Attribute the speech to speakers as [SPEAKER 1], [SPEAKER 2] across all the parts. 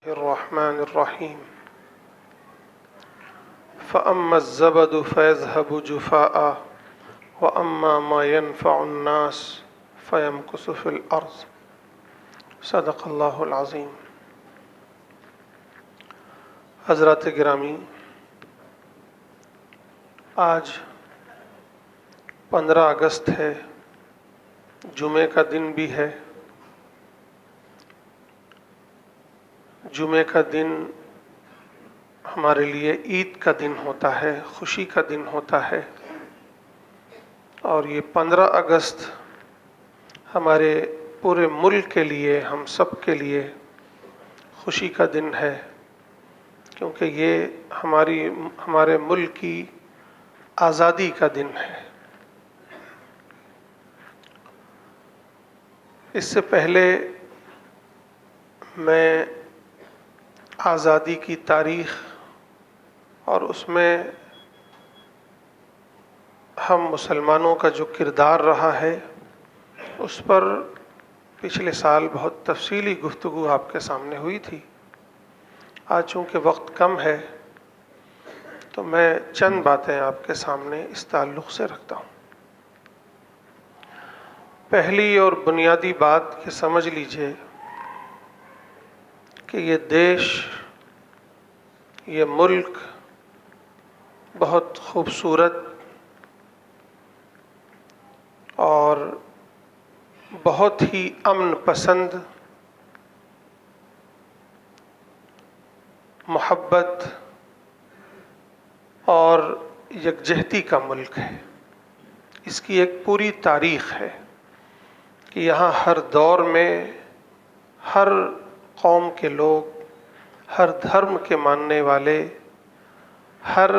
[SPEAKER 1] الرحمن الرحیم فأما الزبد فيذهب جفاء وأما ما ينفع الناس فيمكث في الأرض صدق اللہ العظیم۔ حضرات گرامی، آج 15 اگست ہے، جمعے کا دن بھی ہے۔ جمعے کا دن ہمارے لیے عید کا دن ہوتا ہے، خوشی کا دن ہوتا ہے، اور یہ 15 اگست ہمارے پورے ملک کے لیے، ہم سب کے لیے خوشی کا دن ہے، کیونکہ یہ ہمارے ملک کی آزادی کا دن ہے۔ اس سے پہلے میں آزادی کی تاریخ اور اس میں ہم مسلمانوں کا جو کردار رہا ہے اس پر پچھلے سال بہت تفصیلی گفتگو آپ کے سامنے ہوئی تھی۔ آج چونکہ وقت کم ہے تو میں چند باتیں آپ کے سامنے اس تعلق سے رکھتا ہوں۔ پہلی اور بنیادی بات کہ سمجھ لیجئے کہ یہ دیش، یہ ملک بہت خوبصورت اور بہت ہی امن پسند، محبت اور یکجہتی کا ملک ہے۔ اس کی ایک پوری تاریخ ہے کہ یہاں ہر دور میں ہر قوم کے لوگ، ہر دھرم کے ماننے والے، ہر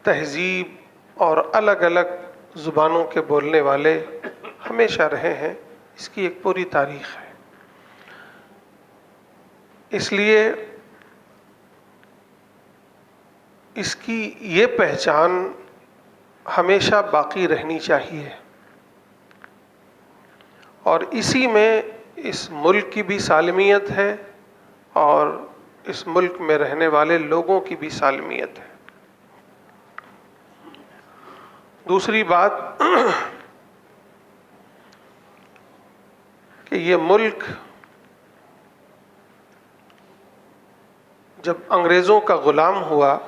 [SPEAKER 1] تہذیب اور الگ الگ زبانوں کے بولنے والے ہمیشہ رہے ہیں۔ اس کی ایک پوری تاریخ ہے۔ اس لیے اس کی یہ پہچان ہمیشہ باقی رہنی چاہیے، اور اسی میں اس ملک کی بھی سالمیت ہے اور اس ملک میں رہنے والے لوگوں کی بھی سالمیت ہے۔ دوسری بات کہ یہ ملک جب انگریزوں کا غلام ہوا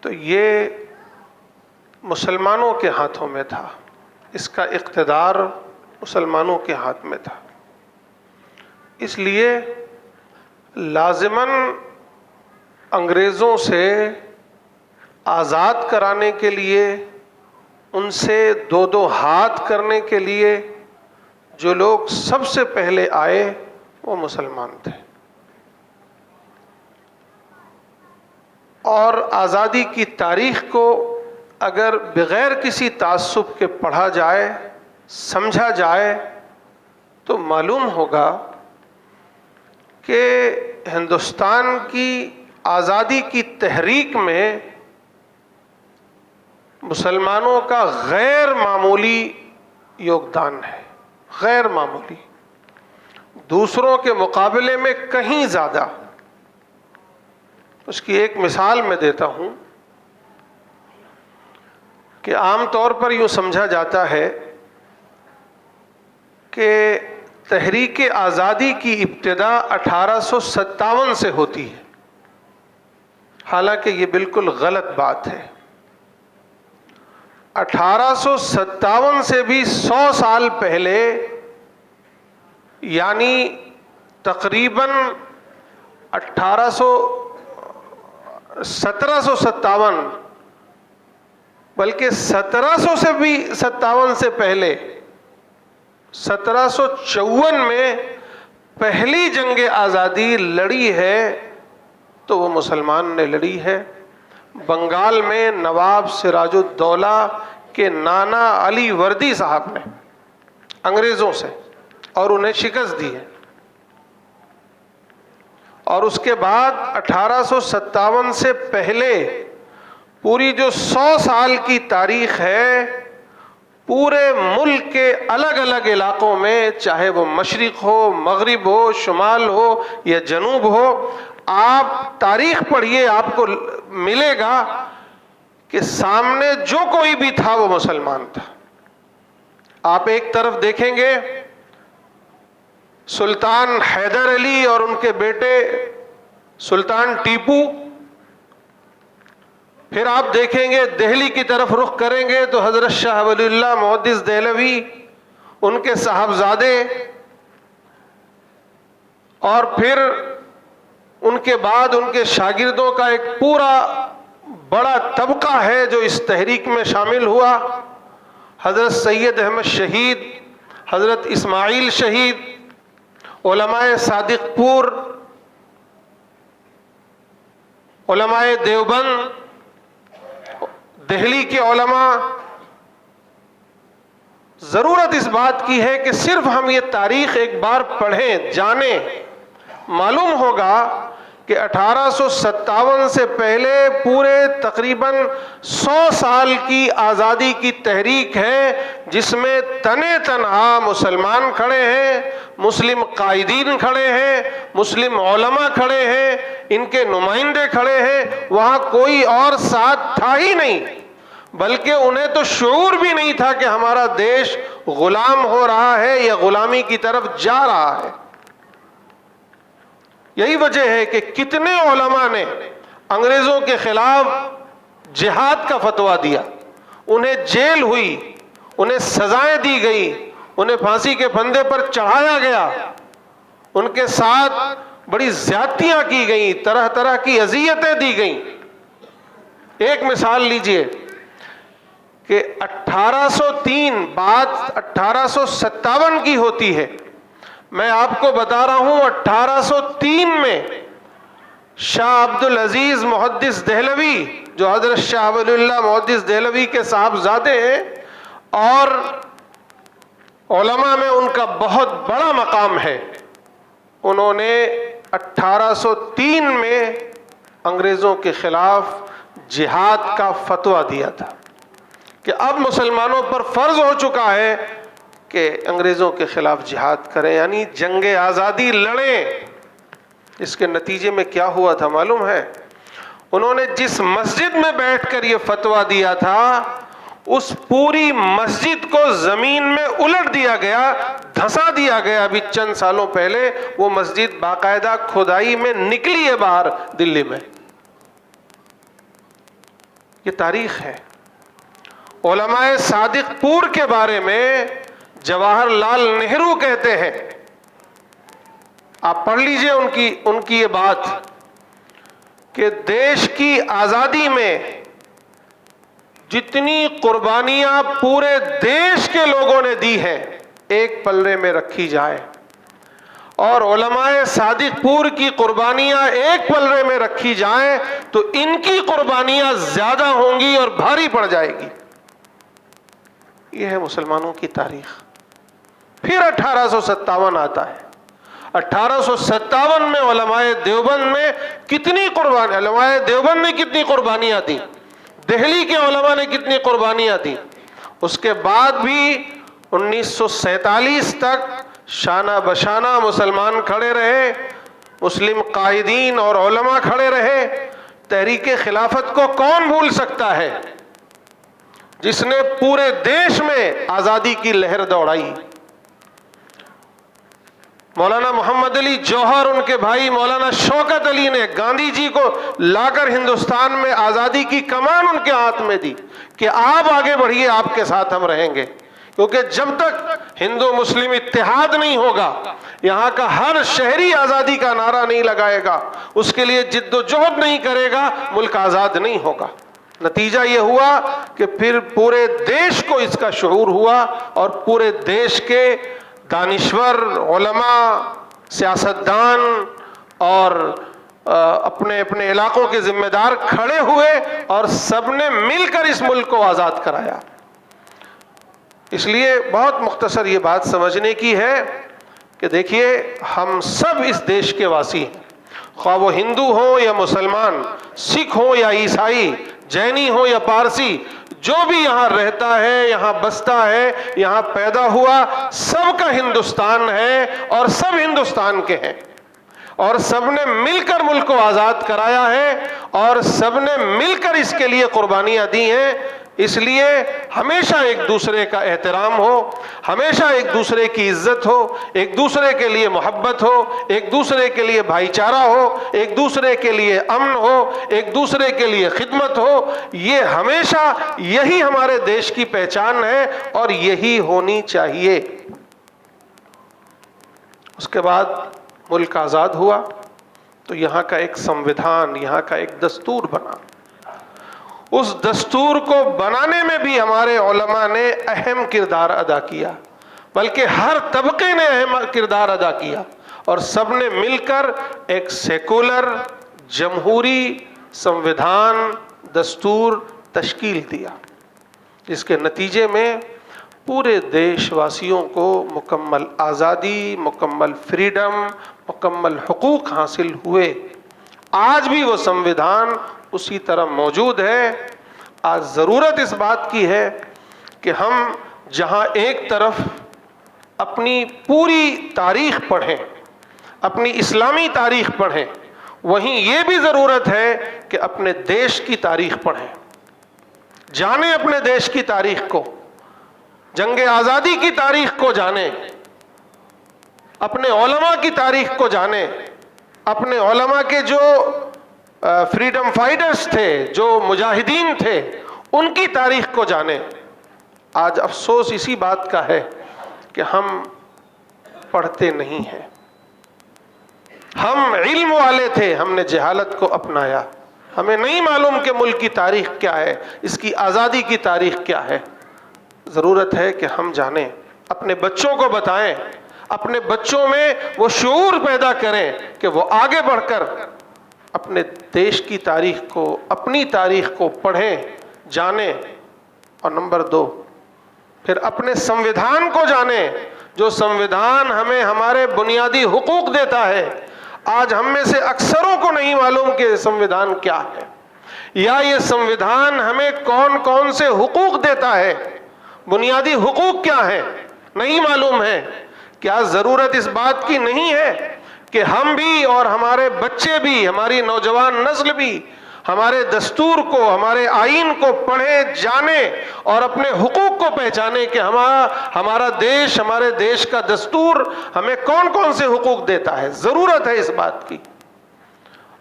[SPEAKER 1] تو یہ مسلمانوں کے ہاتھوں میں تھا، اس کا اقتدار مسلمانوں کے ہاتھ میں تھا۔ اس لیے لازماً انگریزوں سے آزاد کرانے کے لیے، ان سے دو دو ہاتھ کرنے کے لیے جو لوگ سب سے پہلے آئے وہ مسلمان تھے، اور آزادی کی تاریخ کو اگر بغیر کسی تعصب کے پڑھا جائے، سمجھا جائے، تو معلوم ہوگا کہ ہندوستان کی آزادی کی تحریک میں مسلمانوں کا غیر معمولی یوگدان ہے، غیر معمولی، دوسروں کے مقابلے میں کہیں زیادہ۔ اس کی ایک مثال میں دیتا ہوں کہ عام طور پر یوں سمجھا جاتا ہے کہ تحریک آزادی کی ابتدا 1857 سے ہوتی ہے، حالانکہ یہ بالکل غلط بات ہے۔ 1857 سے بھی 100 سال پہلے، یعنی تقریباً 1757 بلکہ 1700 سے بھی 57 سے پہلے، 1754 میں پہلی جنگ آزادی لڑی ہے تو وہ مسلمان نے لڑی ہے۔ بنگال میں نواب سراج الدولہ کے نانا علی وردی صاحب نے انگریزوں سے، اور انہیں شکست دی ہے۔ اور اس کے بعد 1857 سے پہلے پوری جو 100 سال کی تاریخ ہے، پورے ملک کے الگ الگ علاقوں میں، چاہے وہ مشرق ہو، مغرب ہو، شمال ہو یا جنوب ہو، آپ تاریخ پڑھیے، آپ کو ملے گا کہ سامنے جو کوئی بھی تھا وہ مسلمان تھا۔ آپ ایک طرف دیکھیں گے سلطان حیدر علی اور ان کے بیٹے سلطان ٹیپو، پھر آپ دیکھیں گے دہلی کی طرف رخ کریں گے تو حضرت شاہ ولی اللہ محدث دہلوی، ان کے صاحبزادے، اور پھر ان کے بعد ان کے شاگردوں کا ایک پورا بڑا طبقہ ہے جو اس تحریک میں شامل ہوا، حضرت سید احمد شہید، حضرت اسماعیل شہید، علماء صادق پور، علماء دیوبند، دہلی کے علماء۔ ضرورت اس بات کی ہے کہ صرف ہم یہ تاریخ ایک بار پڑھیں، جانیں، معلوم ہوگا کہ 1857 سے پہلے پورے تقریباً 100 سال کی آزادی کی تحریک ہے، جس میں تنے تنہا مسلمان کھڑے ہیں، مسلم قائدین کھڑے ہیں، مسلم علماء کھڑے ہیں، ان کے نمائندے کھڑے ہیں، وہاں کوئی اور ساتھ تھا ہی نہیں، بلکہ انہیں تو شعور بھی نہیں تھا کہ ہمارا دیش غلام ہو رہا ہے یا غلامی کی طرف جا رہا ہے۔ یہی وجہ ہے کہ کتنے علماء نے انگریزوں کے خلاف جہاد کا فتویٰ دیا، انہیں جیل ہوئی، انہیں سزائیں دی گئی، انہیں پھانسی کے پھندے پر چڑھایا گیا، ان کے ساتھ بڑی زیادتیاں کی گئیں، طرح طرح کی اذیتیں دی گئیں۔ ایک مثال لیجئے کہ 1803 بات 1857 کی ہوتی ہے، میں آپ کو بتا رہا ہوں 1803 میں شاہ عبد العزیز محدث دہلوی، جو حضرت شاہ ولی اللہ محدث دہلوی کے صاحبزادے ہیں اور علماء میں ان کا بہت بڑا مقام ہے، انہوں نے 1803 میں انگریزوں کے خلاف جہاد کا فتویٰ دیا تھا کہ اب مسلمانوں پر فرض ہو چکا ہے کہ انگریزوں کے خلاف جہاد کریں، یعنی جنگ آزادی لڑیں۔ اس کے نتیجے میں کیا ہوا تھا معلوم ہے؟ انہوں نے جس مسجد میں بیٹھ کر یہ فتویٰ دیا تھا، اس پوری مسجد کو زمین میں الٹ دیا گیا، دھسا دیا گیا۔ ابھی چند سالوں پہلے وہ مسجد باقاعدہ کھدائی میں نکلی ہے باہر دلی میں۔ یہ تاریخ ہے۔ علماء صادق پور کے بارے میں جواہر لال نہرو کہتے ہیں، آپ پڑھ لیجئے ان کی یہ بات کہ دیش کی آزادی میں جتنی قربانیاں پورے دیش کے لوگوں نے دی ہیں، ایک پلڑے میں رکھی جائے، اور علماء صادق پور کی قربانیاں ایک پلڑے میں رکھی جائیں تو ان کی قربانیاں زیادہ ہوں گی اور بھاری پڑ جائے گی۔ یہ ہے مسلمانوں کی تاریخ۔ پھر 1857 آتا ہے۔ 1857 میں علماء دیوبند میں کتنی قربانی، علماء دیوبند نے کتنی قربانیاں دی، دہلی کے علماء نے کتنی قربانیاں دی۔ اس کے بعد بھی 1947 تک شانہ بشانہ مسلمان کھڑے رہے، مسلم قائدین اور علماء کھڑے رہے۔ تحریک خلافت کو کون بھول سکتا ہے، جس نے پورے دیش میں آزادی کی لہر دوڑائی۔ مولانا محمد علی جوہر، ان کے بھائی مولانا شوکت علی نے گاندھی جی کو لا کر ہندوستان میں آزادی کی کمان ان کے ہاتھ میں دی کہ آپ آگے بڑھیے، آپ کے ساتھ ہم رہیں گے، کیونکہ جب تک ہندو مسلم اتحاد نہیں ہوگا، یہاں کا ہر شہری آزادی کا نعرہ نہیں لگائے گا، اس کے لیے جد و جہد نہیں کرے گا، ملک آزاد نہیں ہوگا۔ نتیجہ یہ ہوا کہ پھر پورے دیش کو اس کا شعور ہوا اور پورے دیش کے دانشور، علماء، سیاستدان اور اپنے اپنے علاقوں کے ذمہ دار کھڑے ہوئے اور سب نے مل کر اس ملک کو آزاد کرایا۔ اس لیے بہت مختصر یہ بات سمجھنے کی ہے کہ دیکھیے، ہم سب اس دیش کے واسی ہیں، خواہ وہ ہندو ہوں یا مسلمان، سکھ ہوں یا عیسائی، جینی ہوں یا پارسی، جو بھی یہاں رہتا ہے، یہاں بستا ہے، یہاں پیدا ہوا، سب کا ہندوستان ہے اور سب ہندوستان کے ہیں، اور سب نے مل کر ملک کو آزاد کرایا ہے اور سب نے مل کر اس کے لیے قربانیاں دی ہیں۔ اس لیے ہمیشہ ایک دوسرے کا احترام ہو، ہمیشہ ایک دوسرے کی عزت ہو، ایک دوسرے کے لیے محبت ہو، ایک دوسرے کے لیے بھائی چارہ ہو، ایک دوسرے کے لیے امن ہو، ایک دوسرے کے لیے خدمت ہو۔ یہ ہمیشہ یہی ہمارے دیش کی پہچان ہے اور یہی ہونی چاہیے۔ اس کے بعد ملک آزاد ہوا تو یہاں کا ایک سمویدھان، یہاں کا ایک دستور بنا۔ اس دستور کو بنانے میں بھی ہمارے علماء نے اہم کردار ادا کیا، بلکہ ہر طبقے نے اہم کردار ادا کیا، اور سب نے مل کر ایک سیکولر جمہوری سمویدھان دستور تشکیل دیا، جس کے نتیجے میں پورے دیش واسیوں کو مکمل آزادی، مکمل فریڈم، مکمل حقوق حاصل ہوئے۔ آج بھی وہ سمویدھان اسی طرح موجود ہے۔ آج ضرورت اس بات کی ہے کہ ہم جہاں ایک طرف اپنی پوری تاریخ پڑھیں، اپنی اسلامی تاریخ پڑھیں، وہیں یہ بھی ضرورت ہے کہ اپنے دیش کی تاریخ پڑھیں، جانیں اپنے دیش کی تاریخ کو، جنگ آزادی کی تاریخ کو جانیں، اپنے علماء کی تاریخ کو جانیں، اپنے علماء کے جو فریڈم فائٹرز تھے، جو مجاہدین تھے، ان کی تاریخ کو جانیں۔ آج افسوس اسی بات کا ہے کہ ہم پڑھتے نہیں ہیں۔ ہم علم والے تھے، ہم نے جہالت کو اپنایا، ہمیں نہیں معلوم کہ ملک کی تاریخ کیا ہے، اس کی آزادی کی تاریخ کیا ہے۔ ضرورت ہے کہ ہم جانیں، اپنے بچوں کو بتائیں، اپنے بچوں میں وہ شعور پیدا کریں کہ وہ آگے بڑھ کر اپنے دیش کی تاریخ کو، اپنی تاریخ کو پڑھیں، جانیں۔ اور نمبر 2، پھر اپنے سمویدھان کو جانیں، جو سمویدھان ہمیں ہمارے بنیادی حقوق دیتا ہے۔ آج ہم میں سے اکثروں کو نہیں معلوم کہ سمویدھان کیا ہے، یا یہ سمویدھان ہمیں کون کون سے حقوق دیتا ہے، بنیادی حقوق کیا ہیں، نہیں معلوم ہے۔ کیا ضرورت اس بات کی نہیں ہے کہ ہم بھی اور ہمارے بچے بھی، ہماری نوجوان نسل بھی ہمارے دستور کو، ہمارے آئین کو پڑھیں، جانیں اور اپنے حقوق کو پہچانیں کہ ہمارا دیش، ہمارے دیش کا دستور ہمیں کون کون سے حقوق دیتا ہے۔ ضرورت ہے اس بات کی،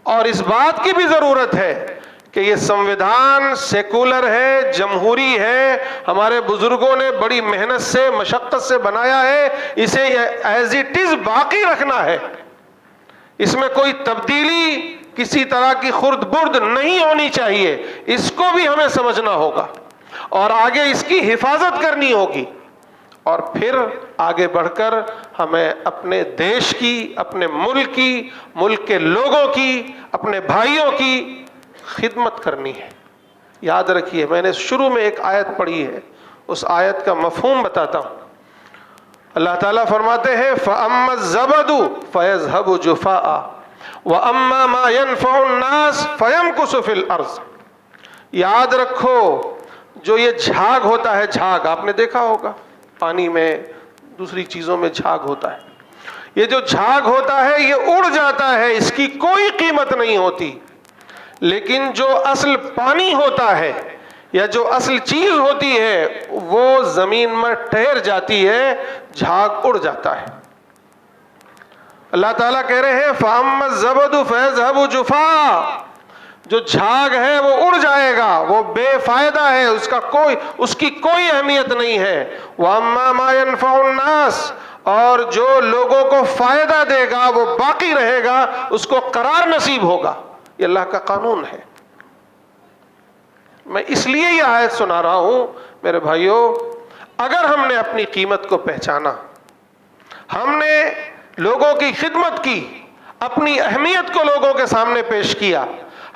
[SPEAKER 1] اور اس بات کی بھی ضرورت ہے کہ یہ سمویدھان سیکولر ہے، جمہوری ہے، ہمارے بزرگوں نے بڑی محنت سے، مشقت سے بنایا ہے، اسے ایز اٹ از باقی رکھنا ہے، اس میں کوئی تبدیلی، کسی طرح کی خرد برد نہیں ہونی چاہیے۔ اس کو بھی ہمیں سمجھنا ہوگا اور آگے اس کی حفاظت کرنی ہوگی، اور پھر آگے بڑھ کر ہمیں اپنے دیش کی، اپنے ملک کی، ملک کے لوگوں کی، اپنے بھائیوں کی خدمت کرنی ہے۔ یاد رکھیے، میں نے شروع میں ایک آیت پڑھی ہے، اس آیت کا مفہوم بتاتا ہوں۔ اللہ تعالیٰ فرماتے ہیں فَأَمَّا الزَّبَدُ فَيَذْهَبُ جُفَاءً وَأَمَّا مَا يَنْفَعُ النَّاسَ فَيَمْكُثُ فِي الْأَرْضِ۔ یاد رکھو، جو یہ جھاگ ہوتا ہے، جھاگ آپ نے دیکھا ہوگا، پانی میں، دوسری چیزوں میں جھاگ ہوتا ہے، یہ جو جھاگ ہوتا ہے یہ اڑ جاتا ہے، اس کی کوئی قیمت نہیں ہوتی، لیکن جو اصل پانی ہوتا ہے یا جو اصل چیز ہوتی ہے وہ زمین میں ٹھہر جاتی ہے، جھاگ اڑ جاتا ہے۔ اللہ تعالیٰ کہہ رہے ہیں فَأَمَّا الزَّبَدُ فَيَذْهَبُ جُفَاءً، جو جھاگ ہے وہ اڑ جائے گا، وہ بے فائدہ ہے، اس کی کوئی اہمیت نہیں ہے۔ وَأَمَّا مَا يَنْفَعُ النَّاسَ، اور جو لوگوں کو فائدہ دے گا وہ باقی رہے گا، اس کو قرار نصیب ہوگا۔ یہ اللہ کا قانون ہے۔ میں اس لیے یہ آیت سنا رہا ہوں میرے بھائیوں، اگر ہم نے اپنی قیمت کو پہچانا، ہم نے لوگوں کی خدمت کی، اپنی اہمیت کو لوگوں کے سامنے پیش کیا،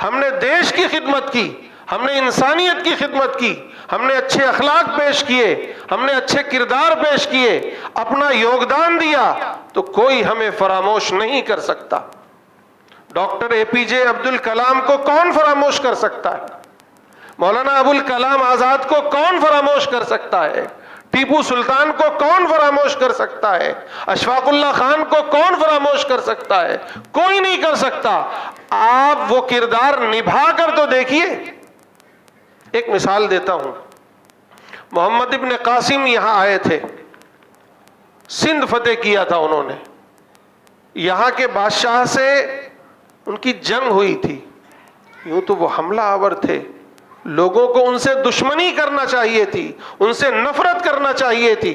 [SPEAKER 1] ہم نے دیش کی خدمت کی، ہم نے انسانیت کی خدمت کی، ہم نے اچھے اخلاق پیش کیے، ہم نے اچھے کردار پیش کیے، اپنا یوگدان دیا، تو کوئی ہمیں فراموش نہیں کر سکتا۔ ڈاکٹر اے پی جے عبد الکلام کو کون فراموش کر سکتا ہے؟ مولانا ابوالکلام آزاد کو کون فراموش کر سکتا ہے؟ ٹیپو سلطان کو کون فراموش کر سکتا ہے؟ اشفاق اللہ خان کو کون فراموش کر سکتا ہے؟ کوئی نہیں کر سکتا۔ آپ وہ کردار نبھا کر تو دیکھیے۔ ایک مثال دیتا ہوں، محمد ابن قاسم یہاں آئے تھے، سندھ فتح کیا تھا انہوں نے، یہاں کے بادشاہ سے ان کی جنگ ہوئی تھی، یوں تو وہ حملہ آور تھے، لوگوں کو ان سے دشمنی کرنا چاہیے تھی، ان سے نفرت کرنا چاہیے تھی،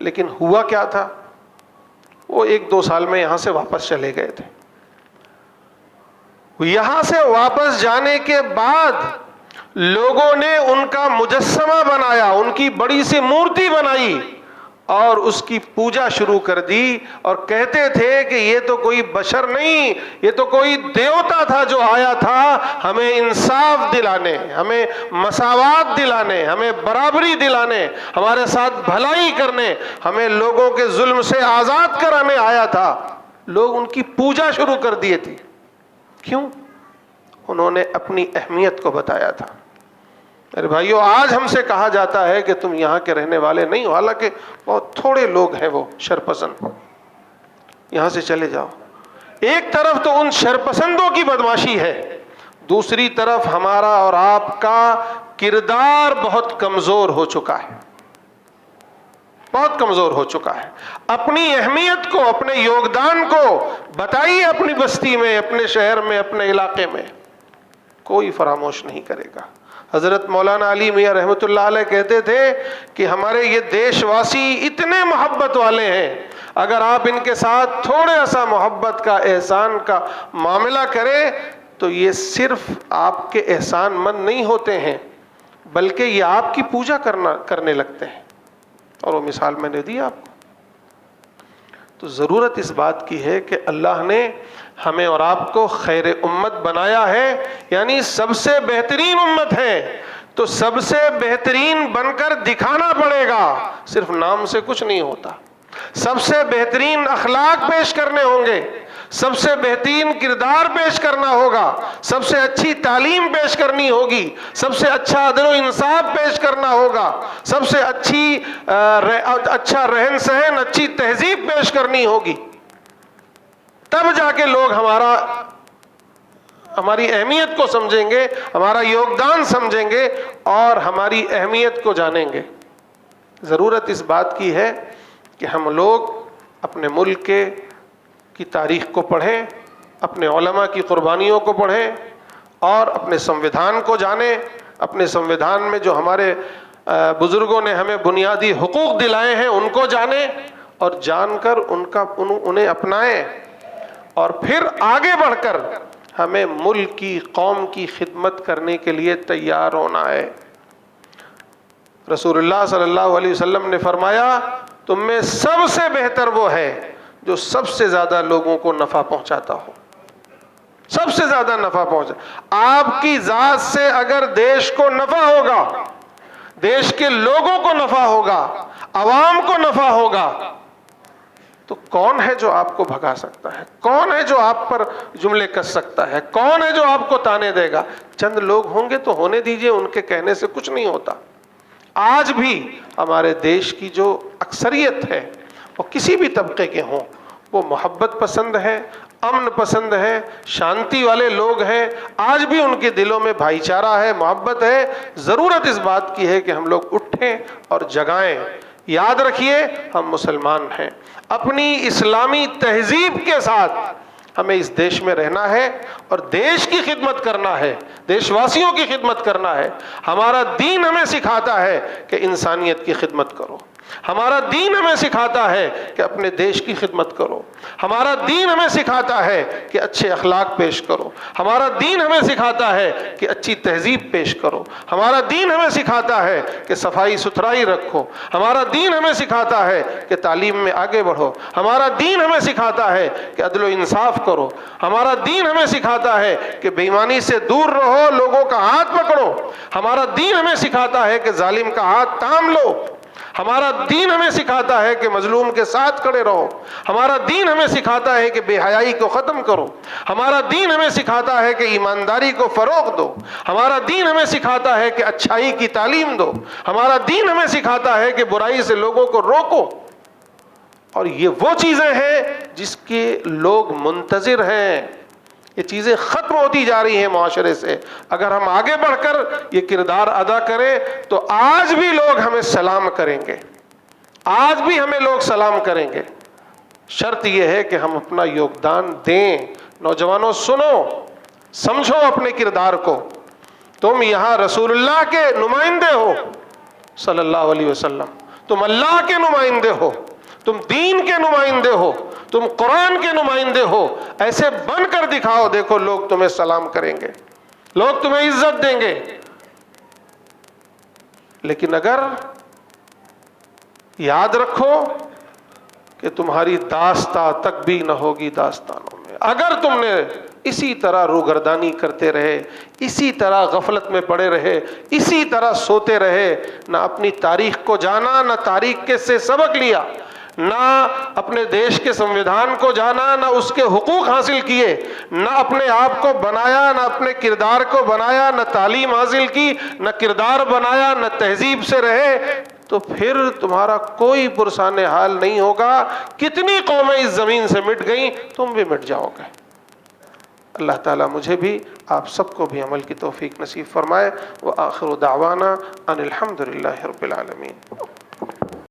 [SPEAKER 1] لیکن ہوا کیا تھا؟ وہ 1-2 سال میں یہاں سے واپس چلے گئے تھے۔ یہاں سے واپس جانے کے بعد لوگوں نے ان کا مجسمہ بنایا، ان کی بڑی سی مورتی بنائی اور اس کی پوجا شروع کر دی، اور کہتے تھے کہ یہ تو کوئی بشر نہیں، یہ تو کوئی دیوتا تھا جو آیا تھا ہمیں انصاف دلانے، ہمیں مساوات دلانے، ہمیں برابری دلانے، ہمارے ساتھ بھلائی کرنے، ہمیں لوگوں کے ظلم سے آزاد کرانے آیا تھا۔ لوگ ان کی پوجا شروع کر دیے تھی۔ کیوں؟ انہوں نے اپنی اہمیت کو بتایا تھا۔ ارے بھائیو، آج ہم سے کہا جاتا ہے کہ تم یہاں کے رہنے والے نہیں ہو، حالانکہ بہت تھوڑے لوگ ہیں وہ شرپسند، یہاں سے چلے جاؤ۔ ایک طرف تو ان شرپسندوں کی بدماشی ہے، دوسری طرف ہمارا اور آپ کا کردار بہت کمزور ہو چکا ہے، بہت کمزور ہو چکا ہے۔ اپنی اہمیت کو، اپنے یوگدان کو بتائیے، اپنی بستی میں، اپنے شہر میں، اپنے علاقے میں، کوئی فراموش نہیں کرے گا۔ حضرت مولانا علی میاں رحمۃ اللہ علیہ کہتے تھے کہ ہمارے یہ دیش واسی اتنے محبت والے ہیں، اگر آپ ان کے ساتھ تھوڑا سا محبت کا، احسان کا معاملہ کریں تو یہ صرف آپ کے احسان مند نہیں ہوتے ہیں، بلکہ یہ آپ کی پوجا کرنے لگتے ہیں۔ اور وہ مثال میں نے دی آپ کو۔ تو ضرورت اس بات کی ہے کہ اللہ نے ہمیں اور آپ کو خیر امت بنایا ہے، یعنی سب سے بہترین امت ہے، تو سب سے بہترین بن کر دکھانا پڑے گا، صرف نام سے کچھ نہیں ہوتا۔ سب سے بہترین اخلاق پیش کرنے ہوں گے، سب سے بہترین کردار پیش کرنا ہوگا، سب سے اچھی تعلیم پیش کرنی ہوگی، سب سے اچھا عدل و انصاف پیش کرنا ہوگا، سب سے اچھا رہن سہن، اچھی تہذیب پیش کرنی ہوگی، تب جا کے لوگ ہماری اہمیت کو سمجھیں گے، ہمارا یوگدان سمجھیں گے اور ہماری اہمیت کو جانیں گے۔ ضرورت اس بات کی ہے کہ ہم لوگ اپنے ملک کی تاریخ کو پڑھیں، اپنے علماء کی قربانیوں کو پڑھیں اور اپنے سنویدھان کو جانیں۔ اپنے سنویدھان میں جو ہمارے بزرگوں نے ہمیں بنیادی حقوق دلائے ہیں ان کو جانیں، اور جان کر انہیں اپنائیں، اور پھر آگے بڑھ کر ہمیں ملک کی، قوم کی خدمت کرنے کے لیے تیار ہونا ہے۔ رسول اللہ صلی اللہ علیہ وسلم نے فرمایا، تم میں سب سے بہتر وہ ہے جو سب سے زیادہ لوگوں کو نفع پہنچاتا ہو، سب سے زیادہ نفع پہنچا۔ آپ کی ذات سے اگر دیش کو نفع ہوگا، دیش کے لوگوں کو نفع ہوگا، عوام کو نفع ہوگا، تو کون ہے جو آپ کو بھگا سکتا ہے؟ کون ہے جو آپ پر جملے کس سکتا ہے؟ کون ہے جو آپ کو تانے دے گا؟ چند لوگ ہوں گے تو ہونے دیجئے، ان کے کہنے سے کچھ نہیں ہوتا۔ آج بھی ہمارے دیش کی جو اکثریت ہے، وہ کسی بھی طبقے کے ہوں، وہ محبت پسند ہے، امن پسند ہے، شانتی والے لوگ ہیں، آج بھی ان کے دلوں میں بھائی چارہ ہے، محبت ہے۔ ضرورت اس بات کی ہے کہ ہم لوگ اٹھیں اور جگائیں۔ یاد رکھیے، ہم مسلمان ہیں، اپنی اسلامی تہذیب کے ساتھ ہمیں اس دیش میں رہنا ہے اور دیش کی خدمت کرنا ہے، دیش واسیوں کی خدمت کرنا ہے۔ ہمارا دین ہمیں سکھاتا ہے کہ انسانیت کی خدمت کرو، ہمارا دین ہمیں سکھاتا ہے کہ اپنے دیش کی خدمت کرو، ہمارا دین ہمیں سکھاتا ہے کہ اچھے اخلاق پیش کرو، ہمارا دین ہمیں سکھاتا ہے کہ اچھی تہذیب پیش کرو، ہمارا دین ہمیں سکھاتا ہے کہ صفائی ستھرائی رکھو، ہمارا دین ہمیں سکھاتا ہے کہ تعلیم میں آگے بڑھو، ہمارا دین ہمیں سکھاتا ہے کہ عدل و انصاف کرو، ہمارا دین ہمیں سکھاتا ہے کہ بے ایمانی سے دور رہو، لوگوں کا ہاتھ پکڑو، ہمارا دین ہمیں سکھاتا ہے کہ ظالم کا ہاتھ تھام لو۔ ہمارا دین ہمیں سکھاتا ہے کہ مظلوم کے ساتھ کھڑے رہو. ہمارا دین ہمیں سکھاتا ہے کہ بے حیائی کو ختم کرو. ہمارا دین ہمیں سکھاتا ہے کہ ایمانداری کو فروغ دو. ہمارا دین ہمیں سکھاتا ہے کہ اچھائی کی تعلیم دو. ہمارا دین ہمیں سکھاتا ہے کہ برائی سے لوگوں کو روکو. اور یہ وہ چیزیں ہیں جس کے لوگ منتظر ہیں. یہ چیزیں ختم ہوتی جا رہی ہیں معاشرے سے. اگر ہم آگے بڑھ کر یہ کردار ادا کریں تو آج بھی لوگ ہمیں سلام کریں گے. آج بھی ہمیں لوگ سلام کریں گے. شرط یہ ہے کہ ہم اپنا یوگدان دیں. نوجوانوں سنو, سمجھو اپنے کردار کو. تم یہاں رسول اللہ کے نمائندے ہو صلی اللہ علیہ وسلم. تم اللہ کے نمائندے ہو, تم دین کے نمائندے ہو, تم قرآن کے نمائندے ہو. ایسے بن کر دکھاؤ, دیکھو لوگ تمہیں سلام کریں گے, لوگ تمہیں عزت دیں گے. لیکن اگر یاد رکھو کہ تمہاری داستاں تک بھی نہ ہوگی داستانوں میں. اگر تم نے اسی طرح روگردانی کرتے رہے, اسی طرح غفلت میں پڑے رہے, اسی طرح سوتے رہے, نہ اپنی تاریخ کو جانا, نہ تاریخ کے سے سبق لیا, نہ اپنے دیش کے سنویدھان کو جانا, نہ اس کے حقوق حاصل کیے, نہ اپنے آپ کو بنایا, نہ اپنے کردار کو بنایا, نہ تعلیم حاصل کی, نہ کردار بنایا, نہ تہذیب سے رہے, تو پھر تمہارا کوئی پرسان حال نہیں ہوگا. کتنی قومیں اس زمین سے مٹ گئیں, تم بھی مٹ جاؤ گے. اللہ تعالیٰ مجھے بھی آپ سب کو بھی عمل کی توفیق نصیب فرمائے. وآخر دعوانا ان الحمد للہ رب العالمین.